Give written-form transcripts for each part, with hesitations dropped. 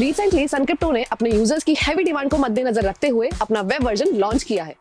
Recently सनक्रिप्टो ने अपने users की हैवी डिमांड को मद्देनजर रखते हुए अपना वेब वर्जन लॉन्च किया है।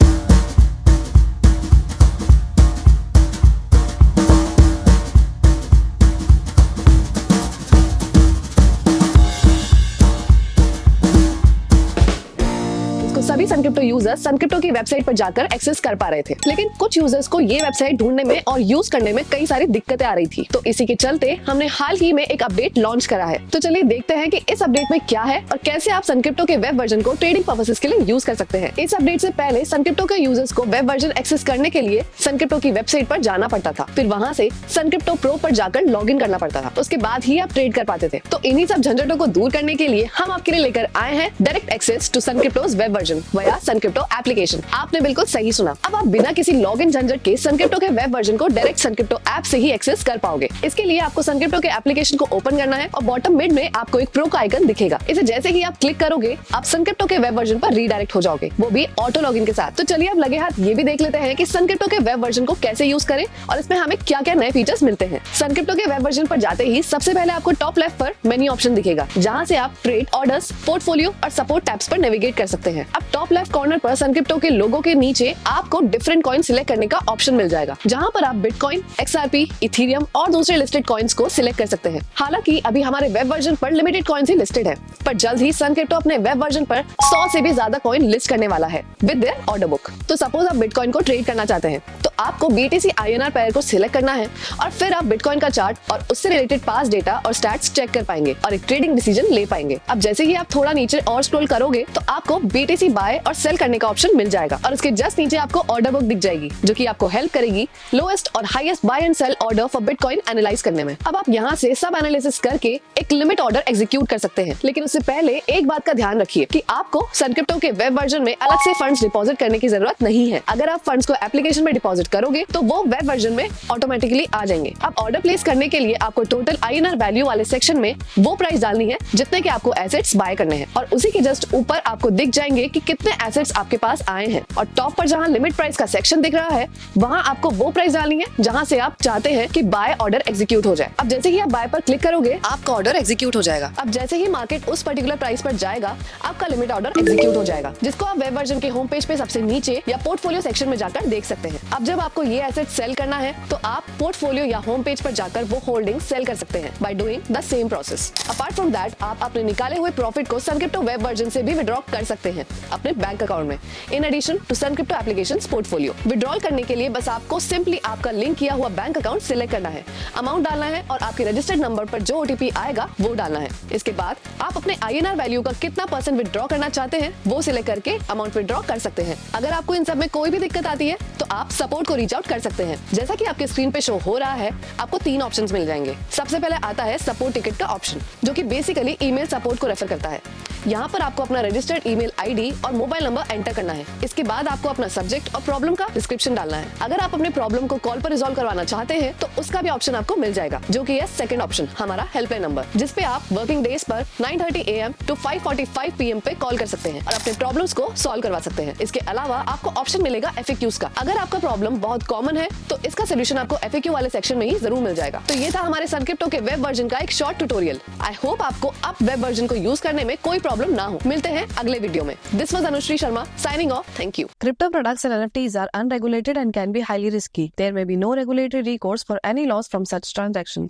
सभी सनक्रिप्टो यूजर्स सनक्रिप्टो की वेबसाइट पर जाकर एक्सेस कर पा रहे थे, लेकिन कुछ यूजर्स को ये वेबसाइट ढूंढने में और यूज करने में कई सारी दिक्कतें आ रही थी। तो इसी के चलते हमने हाल ही में एक अपडेट लॉन्च करा है। तो चलिए देखते हैं कि इस अपडेट में क्या है और कैसे आप सनक्रिप्टो के वेब वर्जन को ट्रेडिंग पर्पसेस के लिए यूज कर सकते हैं। इस अपडेट से पहले सनक्रिप्टो के यूजर्स को वेब वर्जन एक्सेस करने के लिए सनक्रिप्टो की वेबसाइट पर जाना पड़ता था, फिर वहां से सनक्रिप्टो प्रो पर जाकर लॉग इन करना पड़ता था, उसके बाद ही आप ट्रेड कर पाते थे। तो इन्हीं सब झंझटों को दूर करने के लिए हम आपके लिए लेकर आए हैं direct access to SunCrypto's web version via SunCrypto application. आपने बिल्कुल सही सुना, अब आप बिना किसी लॉगिन झंझट के सनक्रिप्टो के वेब वर्जन को डायरेक्ट सनक्रिप्टो ऐप से ही एक्सेस कर पाओगे। इसके लिए आपको सनक्रिप्टो के एप्लीकेशन को ओपन करना है और बॉटम मिड में आपको एक प्रो का आइकन दिखेगा। इसे जैसे ही आप क्लिक करोगे आप सनक्रिप्टो के वेब वर्जन पर रीडायरेक्ट हो जाओगे, वो भी ऑटो लॉगिन के साथ। तो चलिए अब लगे हाथ ये भी देख लेते हैं कि सनक्रिप्टो के वेब वर्जन को कैसे यूज करें और इसमें हमें क्या क्या नए फीचर्स मिलते हैं। सनक्रिप्टो के वेब वर्जन पर जाते ही सबसे पहले आपको टॉप लेफ्ट पर मेन्यू ऑप्शन दिखेगा, जहां से आप ट्रेड, ऑर्डर्स, पोर्टफोलियो और सपोर्ट टैब्स पर नेविगेट कर सकते हैं। अब टॉप लेफ्ट कॉर्नर पर सनक्रिप्टो के लोगो के नीचे आपको डिफरेंट कॉइन सिलेक्ट करने का ऑप्शन मिल जाएगा, जहां पर आप बिटकॉइन, XRP, इथेरियम और दूसरे लिस्टेड कॉइन्स को सिलेक्ट कर सकते हैं। हालांकि अभी हमारे वेब वर्जन पर लिमिटेड कॉइन्स ही लिस्टेड है, पर जल्द ही सनक्रिप्टो अपने वेब वर्जन पर 100 से भी ज्यादा कॉइन लिस्ट करने वाला है विद देयर ऑर्डर बुक। तो सपोज आप बिटकॉइन को ट्रेड करना चाहते हैं तो आपको BTC INR पेयर को सिलेक्ट करना है और फिर आप बिटकॉइन का चार्ट और उससे रिलेटेड पास्ट डेटा और स्टैट्स चेक कर पाएंगे और एक ट्रेडिंग डिसीजन ले पाएंगे। अब जैसे ही आप थोड़ा नीचे और स्क्रॉल करोगे तो आपको BTC बाय और सेल करने का ऑप्शन मिल जाएगा और उसके जस्ट नीचे आपको ऑर्डर बुक दिख जाएगी, जो कि आपको हेल्प करेगी लोएस्ट और highest buy and sell order for bitcoin analyse करने में। अब आप यहाँ से सब एनालिसिस करके एक लिमिट ऑर्डर एग्जीक्यूट कर सकते हैं, लेकिन उससे पहले एक बात का ध्यान रखिए कि आपको सनक्रिप्टो के वेब वर्जन में अलग से फंड्स डिपॉजिट करने की जरूरत नहीं है। अगर आप फंड्स को एप्लीकेशन में डिपॉजिट करोगे तो वो वेब वर्जन में ऑटोमेटिकली आ जाएंगे। अब ऑर्डर प्लेस करने के लिए आपको टोटल INR वैल्यू वाले सेक्शन में वो प्राइस डालनी है जितने के आपको एसेट्स बाय करने हैं और उसी के जस्ट ऊपर आपको दिख जाएंगे कि कितने एसेट्स आपके पास आए हैं और टॉप पर जहां लिमिट प्राइस का सेक्शन दिख रहा है वहां आपको वो प्राइस डालनी है जहां से आप चाहते हैं कि बाय ऑर्डर एग्जीक्यूट हो जाए। अब जैसे ही आप बाय पर क्लिक करोगे आपका ऑर्डर एग्जीक्यूट हो जाएगा। अब जैसे ही मार्केट उस पर्टिकुलर प्राइस पर जाएगा आपका लिमिट ऑर्डर एग्जीक्यूट हो जाएगा, जिसको आप वेब वर्जन के होम पेज पे सबसे नीचे या पोर्टफोलियो सेक्शन में जाकर देख सकते हैं। अब जब आपको ये एसेट सेल करना है तो आप पोर्टफोलियो या होम पेज पर जाकर वो होल्डिंग सेल कर सकते हैं by doing the same process. Apart from that आप अपने निकाले हुए प्रॉफिट को सनक्रिप्टो वेब वर्जन से भी विड्रॉ कर सकते हैं अपने बैंक अकाउंट में, in addition to SunCrypto applications portfolio. Withdrawal करने के लिए बस आपको सिंपली आपका लिंक किया हुआ बैंक अकाउंट सिलेक्ट करना है, अमाउंट डालना है और आपके रजिस्टर्ड नंबर पर जो OTP आएगा वो डालना है। इसके बाद आप अपने INR वैल्यू का कितना % विड्रॉ करना चाहते हैं वो सिलेक्ट करके अमाउंट विड्रॉ कर सकते हैं। अगर आपको इन सब में कोई भी दिक्कत आती है तो आप सपोर्ट को रीच आउट कर सकते हैं। जैसा कि आपके स्क्रीन पे शो हो रहा है आपको 3 ऑप्शंस मिल जाएंगे। सबसे पहले आता है सपोर्ट टिकट का ऑप्शन, जो कि बेसिकली ईमेल सपोर्ट को रेफर करता है। यहाँ पर आपको अपना रजिस्टर्ड ईमेल ID और मोबाइल नंबर एंटर करना है। इसके बाद आपको अपना सब्जेक्ट और प्रॉब्लम का डिस्क्रिप्शन डालना है। अगर आप अपने प्रॉब्लम को कॉल पर रिजॉल्व करवाना चाहते हैं तो उसका भी ऑप्शन आपको मिल जाएगा, जो कि है सेकंड ऑप्शन, हमारा हेल्पलाइन नंबर, जिसपे आप वर्किंग डेज पर 9:30 AM to 5:45 PM पे कॉल कर सकते हैं और अपने प्रॉब्लम्स को सॉल्व करवा सकते हैं। इसके अलावा आपको ऑप्शन मिलेगा FAQs का। अगर आपका प्रॉब्लम बहुत कॉमन है तो इसका सोल्यूशन आपको FAQ वाले सेक्शन में ही जरूर मिल जाएगा। तो ये था हमारे सनक्रिप्टो के वेब वर्जन का एक शॉर्ट ट्यूटोरियल। आई होप आपको अब वेब वर्जन को यूज करने में कोई प्रॉब्लम ना हो। मिलते हैं अगले वीडियो में। This was Anushree Sharma signing off. Thank you. Crypto products and NFTs are unregulated and can be highly risky. There may be no regulatory recourse for any loss from such transactions.